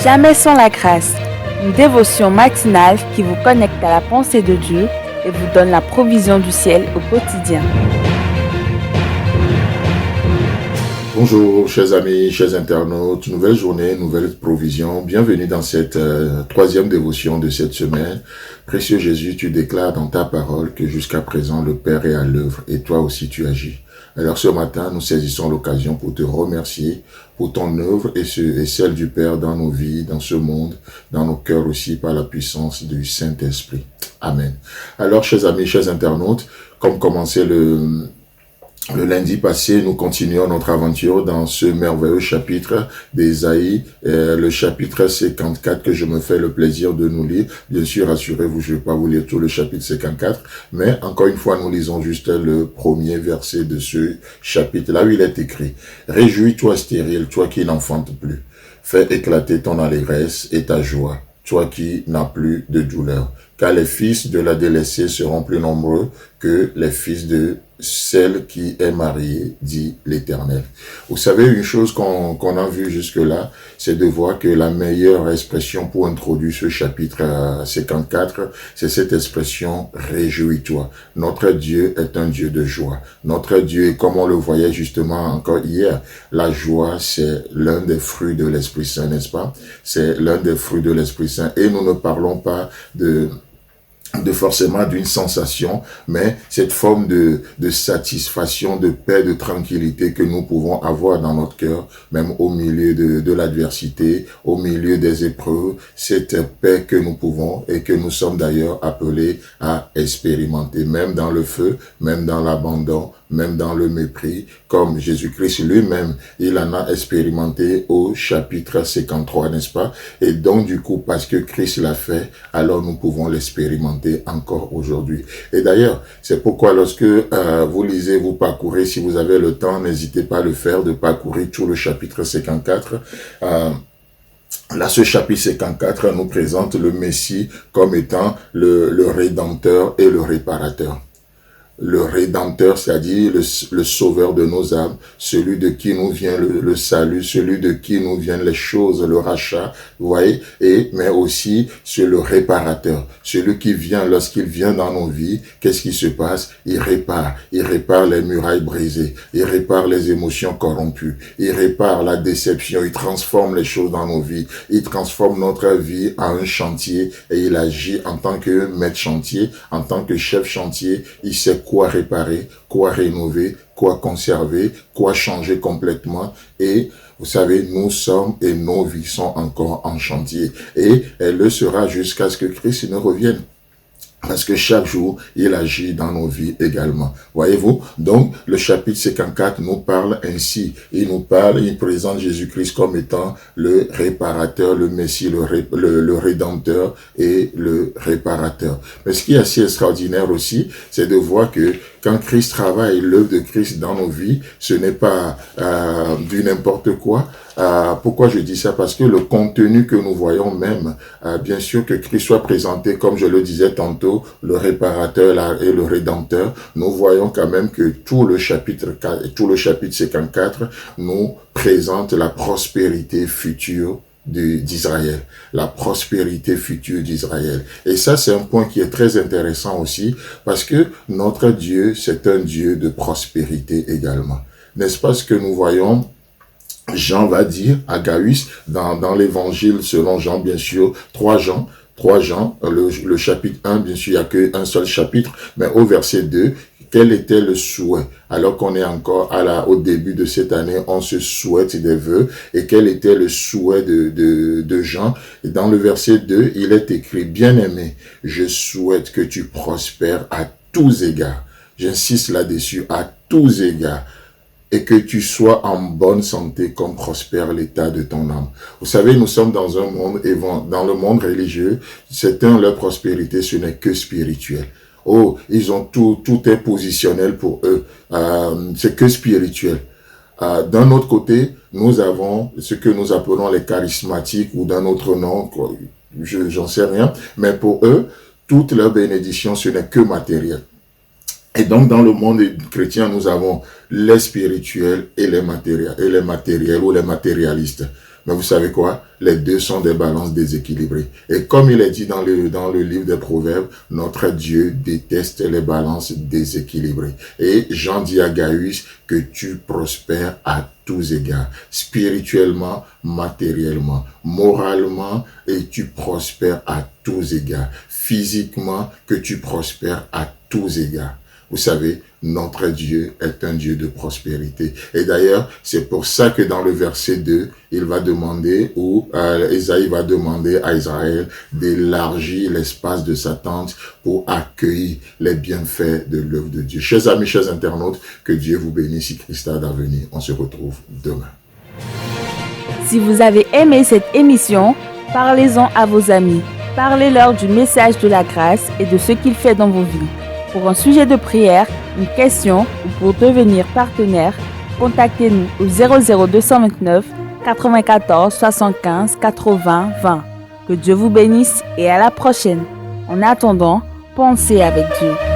Jamais sans la grâce, une dévotion matinale qui vous connecte à la pensée de Dieu et vous donne la provision du ciel au quotidien. Bonjour chers amis, chers internautes, nouvelle journée, nouvelle provision. Bienvenue dans cette troisième dévotion de cette semaine. Précieux Jésus, tu déclares dans ta parole que jusqu'à présent le Père est à l'œuvre et toi aussi tu agis. Alors ce matin, nous saisissons l'occasion pour te remercier pour ton œuvre et celle du Père dans nos vies, dans ce monde, dans nos cœurs aussi par la puissance du Saint-Esprit. Amen. Alors chers amis, chers internautes, comme commençait le lundi passé, nous continuons notre aventure dans ce merveilleux chapitre d'Ésaïe, le chapitre 54 que je me fais le plaisir de nous lire. Bien sûr, rassurez-vous, je ne vais pas vous lire tout le chapitre 54, mais encore une fois, nous lisons juste le premier verset de ce chapitre, là où il est écrit « Réjouis-toi stérile, toi qui n'enfantes plus, fais éclater ton allégresse et ta joie, toi qui n'as plus de douleur, car les fils de la délaissée seront plus nombreux que les fils de celle qui est mariée, dit l'Éternel. » Vous savez, une chose qu'on a vue jusque-là, c'est de voir que la meilleure expression pour introduire ce chapitre 54, c'est cette expression « réjouis-toi ». Notre Dieu est un Dieu de joie. Notre Dieu, comme on le voyait justement encore hier, la joie, c'est l'un des fruits de l'Esprit Saint, n'est-ce pas? C'est l'un des fruits de l'Esprit Saint. Et nous ne parlons pas de forcément d'une sensation, mais cette forme de satisfaction, de paix, de tranquillité que nous pouvons avoir dans notre cœur, même au milieu de l'adversité, au milieu des épreuves, cette paix que nous pouvons et que nous sommes d'ailleurs appelés à expérimenter, même dans le feu, même dans l'abandon, même dans le mépris, comme Jésus-Christ lui-même, il en a expérimenté au chapitre 53, n'est-ce pas? Et donc, du coup, parce que Christ l'a fait, alors nous pouvons l'expérimenter encore aujourd'hui. Et d'ailleurs, c'est pourquoi lorsque vous lisez, vous parcourez, si vous avez le temps, n'hésitez pas à le faire, de parcourir tout le chapitre 54. Là, ce chapitre 54 nous présente le Messie comme étant le Rédempteur et le Réparateur. Le Rédempteur, c'est-à-dire le sauveur de nos âmes, celui de qui nous vient le salut, celui de qui nous viennent les choses, le rachat, vous voyez, mais aussi c'est le réparateur, celui qui vient, lorsqu'il vient dans nos vies, qu'est-ce qui se passe? Il répare les murailles brisées, il répare les émotions corrompues, il répare la déception, il transforme les choses dans nos vies, il transforme notre vie en un chantier et il agit en tant que maître chantier, en tant que chef chantier, il sait quoi réparer, quoi rénover, quoi conserver, quoi changer complètement. Et vous savez, nous sommes et nos vies sont encore en chantier. Et elle le sera jusqu'à ce que Christ ne revienne. Parce que chaque jour, il agit dans nos vies également. Voyez-vous? Donc, le chapitre 54 nous parle ainsi. Il présente Jésus-Christ comme étant le réparateur, le Messie, le Rédempteur et le réparateur. Mais ce qui est assez extraordinaire aussi, c'est de voir que quand Christ travaille, l'œuvre de Christ dans nos vies, ce n'est pas du n'importe quoi. Pourquoi je dis ça? Parce que le contenu que nous voyons même, bien sûr que Christ soit présenté, comme je le disais tantôt, le réparateur et le rédempteur, nous voyons quand même que tout le chapitre 54 nous présente la prospérité future d'Israël, la prospérité future d'Israël. Et ça, c'est un point qui est très intéressant aussi, parce que notre Dieu, c'est un Dieu de prospérité également. N'est-ce pas ce que nous voyons? Jean va dire à Gaius, dans l'évangile selon Jean, bien sûr, 3 Jean, le chapitre 1, bien sûr, il n'y a qu'un seul chapitre, mais au verset 2, quel était le souhait? Alors qu'on est encore au début de cette année, on se souhaite des vœux. Et quel était le souhait de Jean? Et dans le verset 2, il est écrit, « Bien-aimé, je souhaite que tu prospères à tous égards. » J'insiste là-dessus, à tous égards. Et que tu sois en bonne santé comme prospère l'état de ton âme. Vous savez, nous sommes dans un monde, dans le monde religieux, leur prospérité, ce n'est que spirituel. Oh, ils ont tout est positionnel pour eux. C'est que spirituel. D'un autre côté, nous avons ce que nous appelons les charismatiques ou d'un autre nom, j'en sais rien, mais pour eux, toute leur bénédiction, ce n'est que matériel. Et donc, dans le monde chrétien, nous avons les spirituels et les matériels ou les matérialistes. Mais vous savez quoi? Les deux sont des balances déséquilibrées. Et comme il est dit dans le livre des Proverbes, notre Dieu déteste les balances déséquilibrées. Et Jean dit à Gaius que tu prospères à tous égards, spirituellement, matériellement, moralement, et tu prospères à tous égards, physiquement, que tu prospères à tous égards. Vous savez, notre Dieu est un Dieu de prospérité. Et d'ailleurs, c'est pour ça que dans le verset 2, il va demander, ou Ésaïe va demander à Israël d'élargir l'espace de sa tente pour accueillir les bienfaits de l'œuvre de Dieu. Chers amis, chers internautes, que Dieu vous bénisse. Si Christ a d'avenir, on se retrouve demain. Si vous avez aimé cette émission, parlez-en à vos amis. Parlez-leur du message de la grâce et de ce qu'il fait dans vos vies. Pour un sujet de prière, une question ou pour devenir partenaire, contactez-nous au 00229 94 75 80 20. Que Dieu vous bénisse et à la prochaine. En attendant, pensez avec Dieu.